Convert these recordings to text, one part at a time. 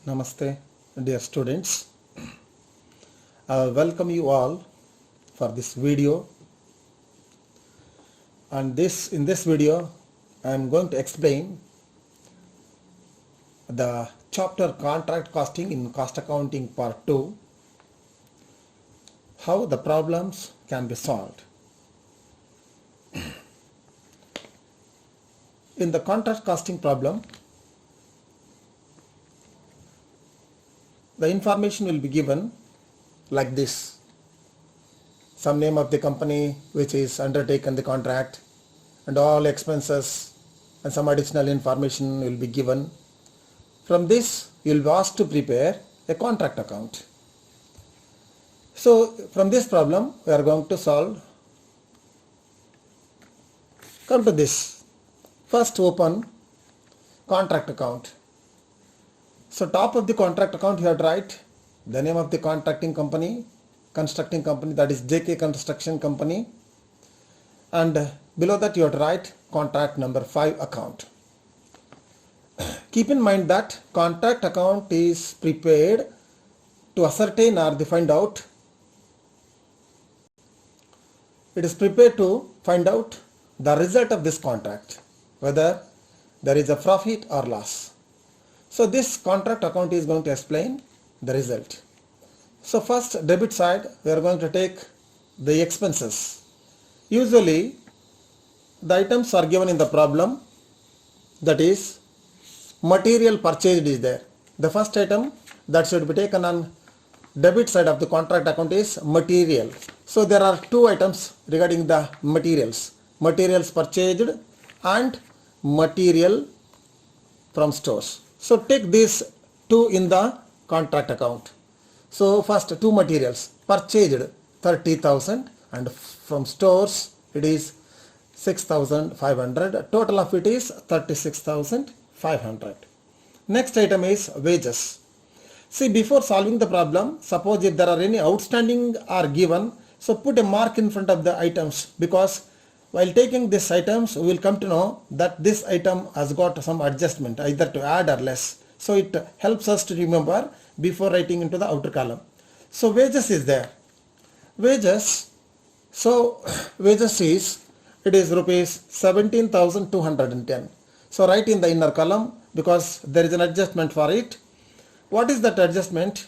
Namaste, dear students. I welcome you all for this video. And in this video, I am going to explain the chapter Contract Costing in Cost Accounting Part 2, how the problems can be solved. In the contract costing problem, the information will be given like this: some name of the company which is undertaken the contract and all expenses, and some additional information will be given. From this you will be asked to prepare a contract account. So from this problem we are going to solve. Come to this. First open contract account. So top of the contract account you have to write the name of the constructing company, that is JK Construction Company, and below that you have to write contract number 5 account. Keep in mind that contract account is prepared to ascertain or to find out. It is prepared to find out the result of this contract, whether there is a profit or loss. So this contract account is going to explain the result. So first, debit side, we are going to take the expenses. Usually the items are given in the problem, that is material purchased is there. The first item that should be taken on debit side of the contract account is material. So there are two items regarding the materials: materials purchased and material from stores. So take these two in the contract account. So first, two materials purchased 30,000 and from stores it is 6,500. Total of it is 36,500. Next item is wages. See, before solving the problem, suppose if there are any outstanding are given, so put a mark in front of the items, because while taking these items we will come to know that this item has got some adjustment, either to add or less. So it helps us to remember before writing into the outer column. So wages is there. Wages, so wages is, it is rupees 17,210. So write in the inner column because there is an adjustment for it. What is that adjustment?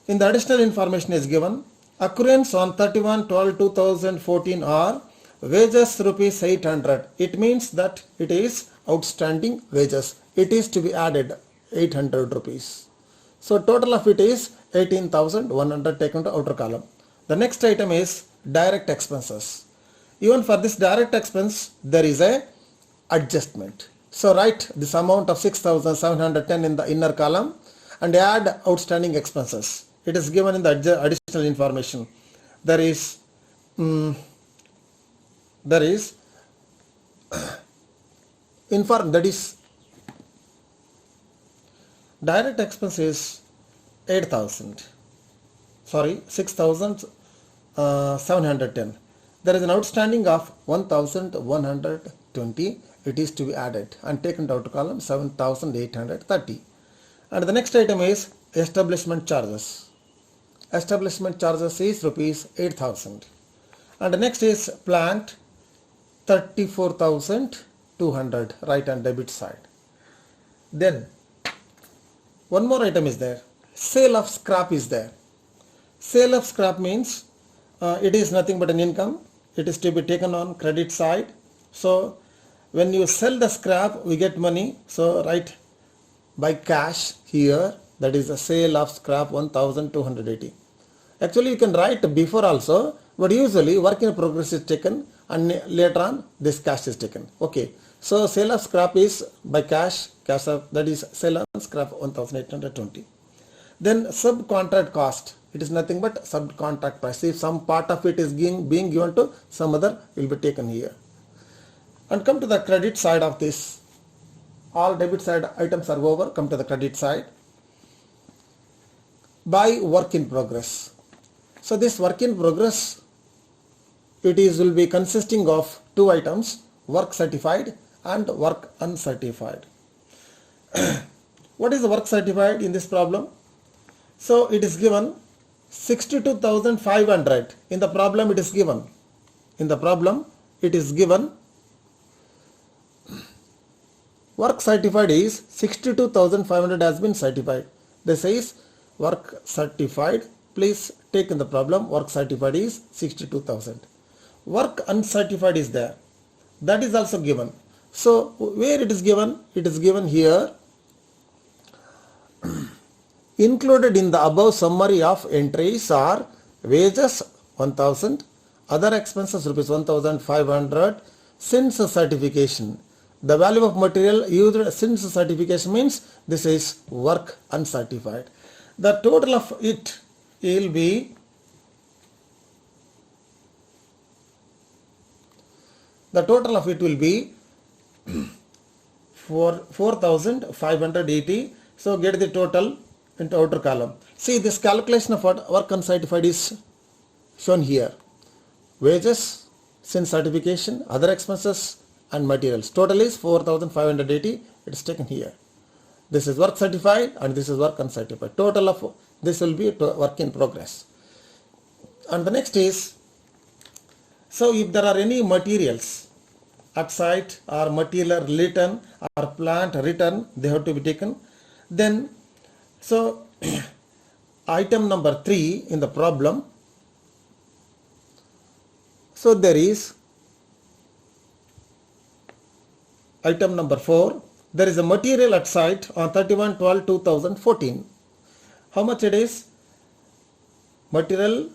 In the additional information is given, occurrence on 31/12/2014 are wages rupees 800. It means that it is outstanding wages. It is to be added 800 rupees. So total of it is 18,100 taken to outer column. The next item is direct expenses. Even for this direct expense there is a adjustment. So write this amount of 6,710 in the inner column and add outstanding expenses. It is given in the additional information. There is direct expenses 6,710. There is an outstanding of 1,120. It is to be added and taken out to column 7,830. And the next item is establishment charges. Establishment charges is rupees 8,000. And the next is plant 34,200, right and debit side. Then one more item is there. Sale of scrap is there. Sale of scrap means it is nothing but an income. It is to be taken on credit side. So when you sell the scrap we get money. So write by cash here, that is the sale of scrap 1,280. Actually you can write before also, but usually work in progress is taken and later on this cash is taken. Okay, so sale of scrap is by cash of, that is sale on scrap 1,820. Then subcontract cost, it is nothing but subcontract price. If some part of it is being given to some other, will be taken here. And come to the credit side of this. All debit side items are over. Come to the credit side. By work in progress. So this work in progress, will be consisting of two items, work certified and work uncertified. What is the work certified in this problem? So it is given 62,500. In the problem it is given. In the problem it is given work certified is 62,500 has been certified. This is work certified. Please take in the problem work certified is 62,000. Work uncertified is there. That is also given. So where it is given? It is given here. Included in the above summary of entries are wages 1000, other expenses rupees 1500 since certification. The value of material used since certification means this is work uncertified. The total of it will be 4,580. So get the total into outer column. See, this calculation of work uncertified is shown here. Wages since certification, other expenses and materials. Total is 4,580. It is taken here. This is work certified and this is work uncertified. Total of this will be work in progress. And the next is, so if there are any materials at site or material return or plant return, they have to be taken. Then, so item number 3 in the problem. So there is item number 4. There is a material at site on 31/12/2014. How much it is? Material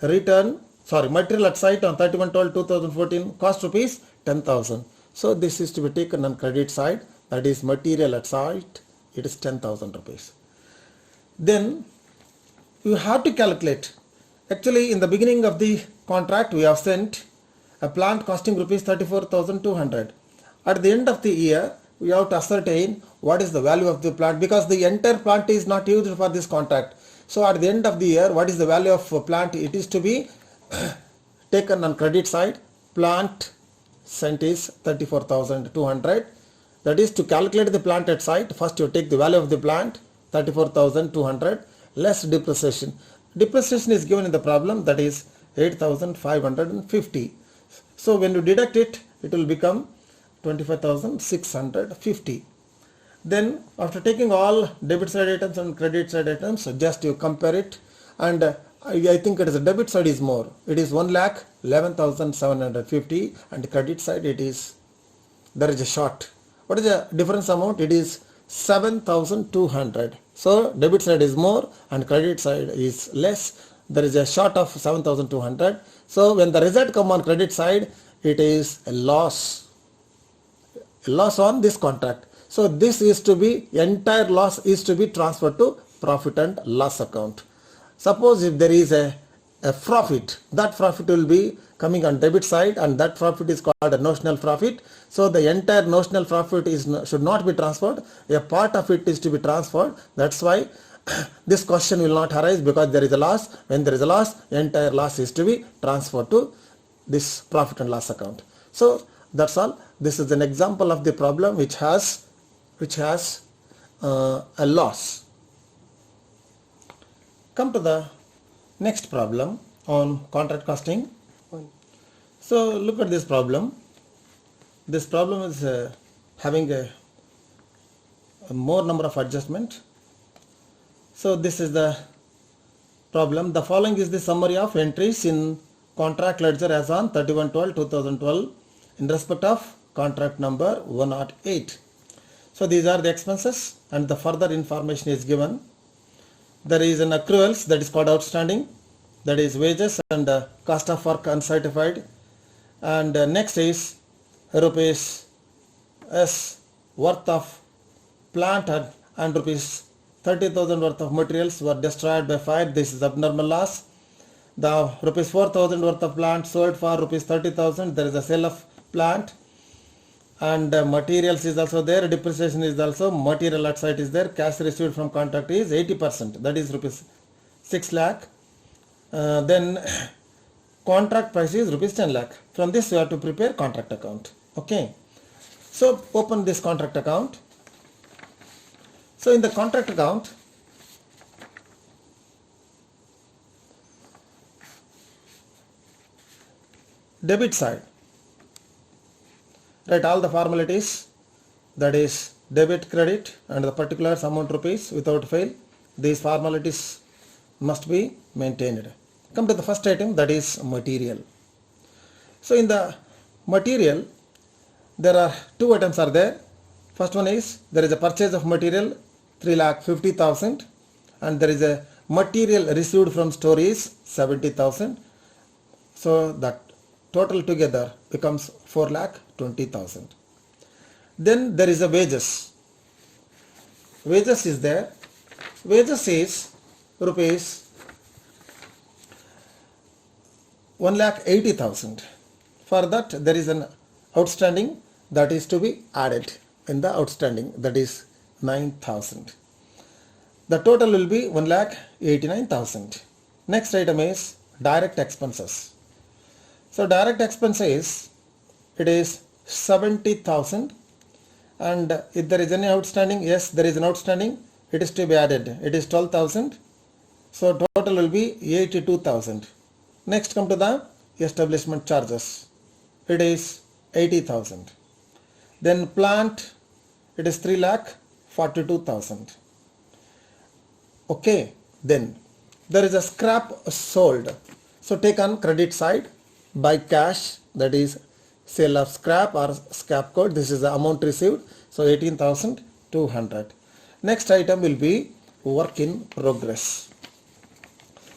at site on 31/12/2014 cost rupees 10,000. So this is to be taken on credit side. That is material at site. It is 10,000 rupees. Then you have to calculate. Actually, in the beginning of the contract, we have sent a plant costing rupees 34,200. At the end of the year, we have to ascertain what is the value of the plant, because the entire plant is not used for this contract. So at the end of the year, what is the value of plant? It is to be taken on credit side. Plant sent is 34,200. That is, to calculate the plant at site, first you take the value of the plant 34,200 less depreciation. Depreciation is given in the problem, that is 8,550. So when you deduct it, it will become 25,650. Then after taking all debit side items and credit side items, just you compare it, and I think it is a debit side is more. It is 1,11,750 and credit side it is, there is a short. What is the difference amount? It is 7,200. So debit side is more and credit side is less. There is a short of 7,200. So when the result come on credit side, it is a loss on this contract. So this is to be, entire loss is to be transferred to profit and loss account. Suppose if there is a profit, that profit will be coming on debit side, and that profit is called a notional profit. So the entire notional profit should not be transferred. A part of it is to be transferred. That's why this question will not arise, because there is a loss. When there is a loss, entire loss is to be transferred to this profit and loss account. So that's all. This is an example of the problem which has a loss. Come to the next problem on contract costing. So look at this problem. This problem is having a more number of adjustment. So this is the problem. The following is the summary of entries in contract ledger as on 31/12/2012 in respect of contract number 108. So these are the expenses, and the further information is given. There is an accruals that is called outstanding, that is wages and cost of work uncertified, and next is rupees S worth of plant and rupees 30,000 worth of materials were destroyed by fire. This is abnormal loss. The rupees 4,000 worth of plant sold for rupees 30,000. There is a sale of plant, and materials is also there. Depreciation is also, material at site is there. Cash received from contract is 80%, that is rupees 6 lakh. Then contract price is rupees 10 lakh. From this you have to prepare contract account. Okay, so open this contract account. So in the contract account, debit side, write all the formalities, that is debit, credit and the particulars amount rupees without fail. These formalities must be maintained. Come to the first item, that is material. So in the material, there are two items are there. First one is there is a purchase of material 3,50,000 and there is a material received from store is 70,000. So that total together becomes 4,20,000. Then there is a wages. Wages is there. Wages is rupees 1,80,000. For that there is an outstanding that is to be added in the outstanding, that is 9,000. The total will be 1,89,000. Next item is direct expenses. So direct expenses, it is 70,000 and if there is any outstanding, yes there is an outstanding, it is to be added, it is 12,000. So total will be 82,000. Next come to the establishment charges, it is 80,000. Then plant, it is 3,42,000. Okay, then there is a scrap sold. So take on credit side, by cash, that is sale of scrap or scrap code. This is the amount received. So 18,200. Next item will be work in progress.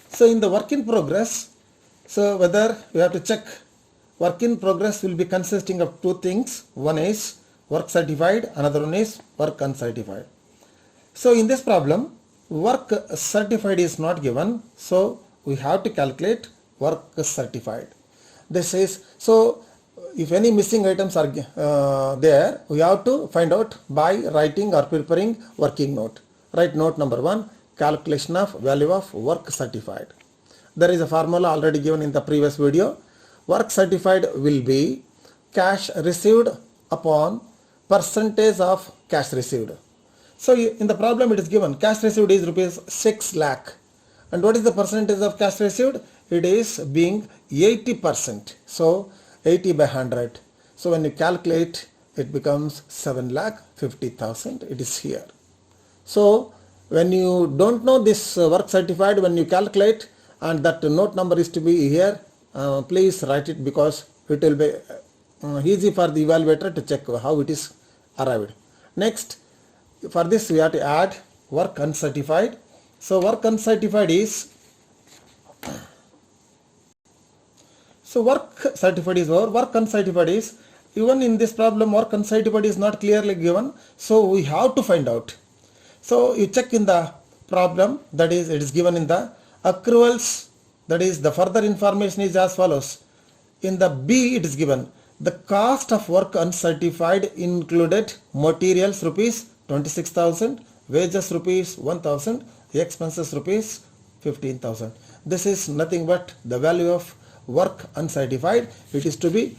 So in the work in progress, so whether we have to check, work in progress will be consisting of two things. One is work certified, another one is work uncertified. So in this problem, work certified is not given, so we have to calculate work certified. This is, so if any missing items are there, we have to find out by writing or preparing working note. Write note number 1, calculation of value of work certified. There is a formula already given in the previous video. Work certified will be cash received upon percentage of cash received. So in the problem it is given cash received is rupees 6 lakh. And what is the percentage of cash received? It is being 80%. So 80 by 100. So when you calculate, it becomes 7,50,000. It is here. So when you don't know this work certified, when you calculate and that note number is to be here, please write it because it will be easy for the evaluator to check how it is arrived. Next, for this we have to add work uncertified. So work uncertified is, so work certified is over, work uncertified is, even in this problem work uncertified is not clearly given, so we have to find out. So you check in the problem, that is it is given in the accruals, that is the further information is as follows. In the B it is given the cost of work uncertified included materials rupees 26,000, wages rupees 1,000, expenses rupees 15,000. This is nothing but the value of work uncertified. It is to be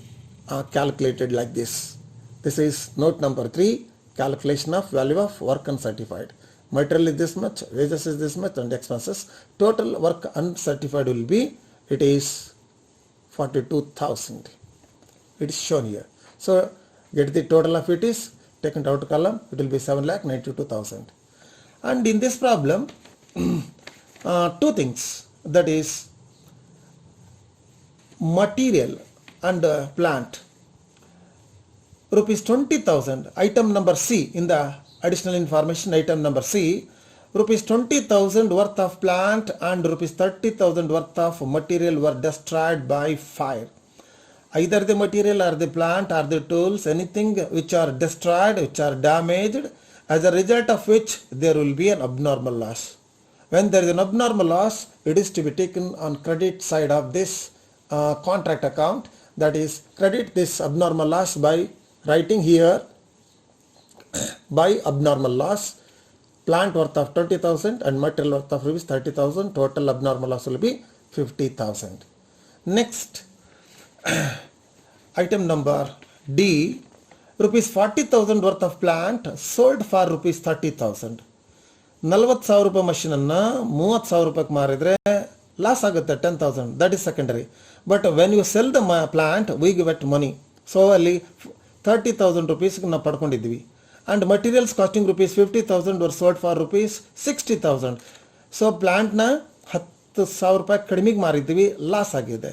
calculated like this. This is note number 3, calculation of value of work uncertified. Material is this much, wages is this much and expenses. Total work uncertified will be, it is 42,000. It is shown here. So get the total of it is taken out column, it will be 7,92,000. And in this problem, two things, that is material and plant. Rupees 20,000, item number C in the additional information, item number C, rupees 20,000 worth of plant and rupees 30,000 worth of material were destroyed by fire. Either the material or the plant or the tools, anything which are destroyed, which are damaged, as a result of which there will be an abnormal loss. When there is an abnormal loss, it is to be taken on credit side of this contract account, that is credit this abnormal loss by writing here by abnormal loss, plant worth of 20,000 and material worth of rupees 30,000, total abnormal loss will be 50,000. Next, item number D, rupees 40,000 worth of plant sold for rupees 30,000. 40,000 ರೂಪಾಯಿ ಮಷೀನನ್ನು 30,000 ರೂಪಾಯಿಗೆ ಮಾರಿದರೆ loss ಆಗುತ್ತೆ 10,000, that is secondary. But when you sell the plant we give it money. So ಅಲ್ಲಿ 30,000 ರೂಪೀಸ್ಗೆ ನಾವು ಪಡ್ಕೊಂಡಿದ್ವಿ. And materials costing rupees 50,000 were sold for rupees 60,000. So ಪ್ಲಾಂಟ್ನ 10,000 ರೂಪಾಯಿ ಕಡಿಮೆಗೆ ಮಾರಿದ್ದೀವಿ, ಲಾಸ್ ಆಗಿದೆ.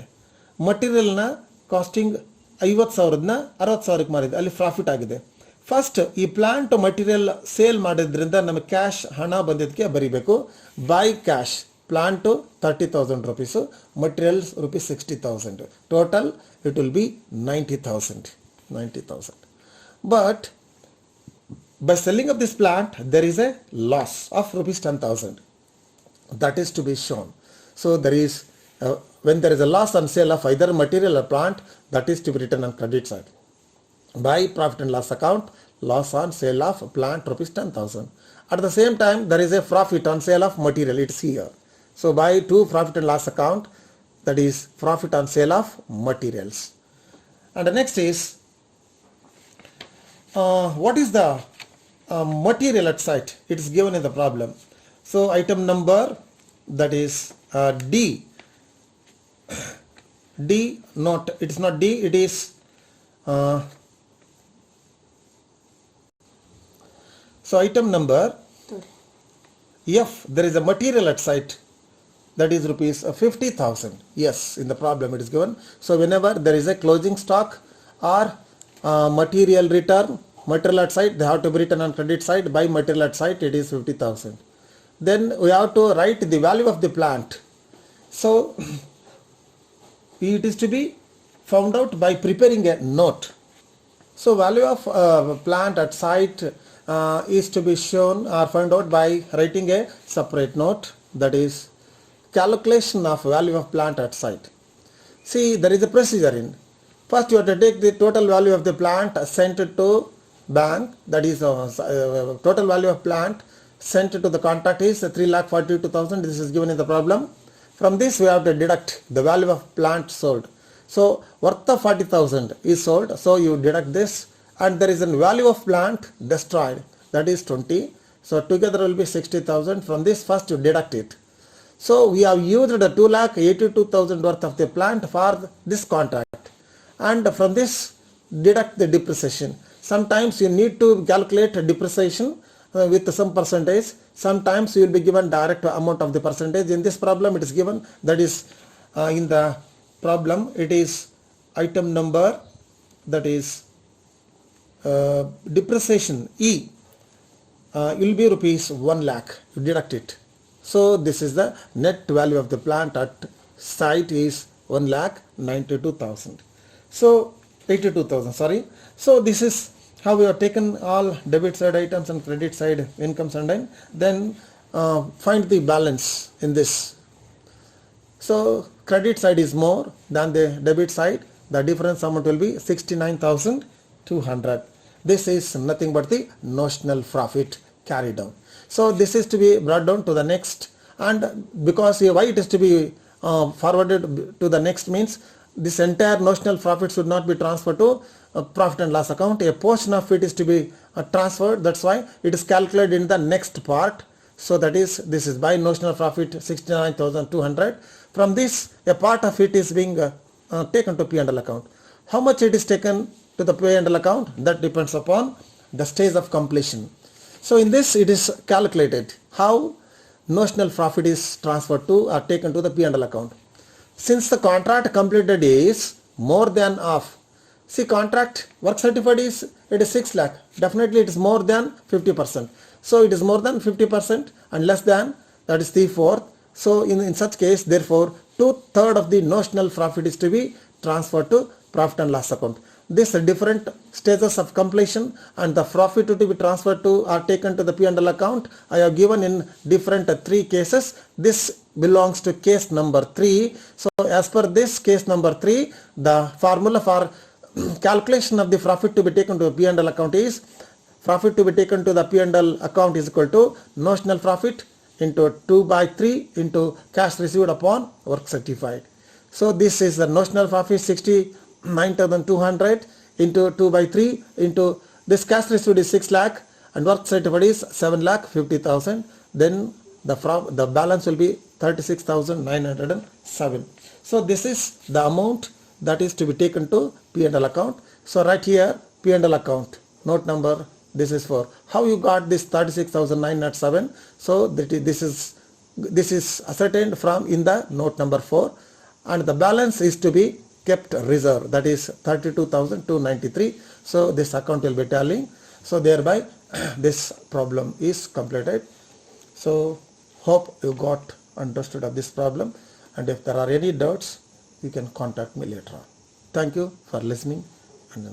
ಮಟೀರಿಯಲ್ನ ಕಾಸ್ಟಿಂಗ್ 50,000ನ 60,000ಕ್ಕೆ ಮಾರಿದ್ವಿ, ಅಲ್ಲಿ ಪ್ರಾಫಿಟ್ ಆಗಿದೆ. ಫಸ್ಟ್ ಈ ಪ್ಲಾಂಟ್ ಮಟೀರಿಯಲ್ ಸೇಲ್ ಮಾಡಿದ್ರಿಂದ ನಮಗೆ ಕ್ಯಾಶ್ ಹಣ ಬಂದಿದ್ದಕ್ಕೆ ಬರೀಬೇಕು. By cash plant 30,000 rupees, materials rupees 60,000. Total it will be 90,000. But by selling of this plant there is a loss of rupees 10,000. That is to be shown. So there is when there is a loss on sale of either material or plant, that is to be written on credit side. By profit and loss account, loss on sale of plant rupees 10,000. At the same time there is a profit on sale of material, it's here. So by to profit and loss account, that is profit on sale of materials. And the next is what is the material at site? It is given in the problem. So item number, that is D. Not, it is not D, it is so item number F, there is a material at site, that is rupees 50,000. Yes, in the problem it is given. So whenever there is a closing stock or material return, material at site, they have to be written on credit side. By material at site, it is 50,000. Then we have to write the value of the plant. So it is to be found out by preparing a note. So value of plant at site is to be shown or found out by writing a separate note, that is calculation of value of plant at site. See, there is a procedure in. First you have to take the total value of the plant sent to bank, that is total value of plant sent to the contract is 3,42,000. This is given in the problem. From this we have to deduct the value of plant sold. So worth of 40,000 is sold, so you deduct this, and there is a value of plant destroyed, that is 20. So together will be 60,000. From this first you deduct it. So we have used 2,82,000 worth of the plant for this contract, and from this deduct the depreciation. Sometimes you need to calculate depreciation with some percentage. Sometimes you will be given direct amount of the percentage. In this problem it is given, that is in the problem it is item number, that is depreciation E, will be rupees 1 lakh. You deduct it. So this is the net value of the plant at site is 1,92,000. So 82,000, sorry. So this is how we have taken all debit side items and credit side incomes, and then find the balance in this. So credit side is more than the debit side. The difference amount will be 69,200. This is nothing but the notional profit carried down. So this is to be brought down to the next, and because why it is to be forwarded to the next means this entire notional profit should not be transferred to profit and loss account. A portion of it is to be transferred, that's why it is calculated in the next part. So that is, this is by notional profit 69,200. From this a part of it is being taken to P&L account. How much it is taken to the P&L account, that depends upon the stage of completion. So in this it is calculated how notional profit is transferred to or taken to the P&L account. Since the contract completed is more than half. See, contract work certified is, it is 6 lakh. Definitely it is more than 50%. So it is more than 50% and less than, that is 3/4. So in such case, therefore 2/3 of the notional profit is to be transferred to profit and loss account. This different stages of completion and the profit to be transferred to or taken to the P&L account I have given in different 3 cases. This belongs to case number 3. So as per this case number 3, the formula for calculation of the profit to be taken to the P&L account is, profit to be taken to the P&L account is equal to notional profit into 2/3 into cash received upon work certified. So this is the notional profit 69,200 into 2/3 into this cash received is 6 lakh and work certified is 7,50,000. then the balance will be 36,907. So this is the amount that is to be taken to P&L account. So right here, P&L account, note number, this is for how you got this 36,907. So this is ascertained from in the note number 4, and the balance is to be kept reserve, that is 32,293. So this account will be tallying. So thereby this problem is completed. So hope you got understood of this problem, and if there are any doubts, you can contact me later on. Thank you for listening and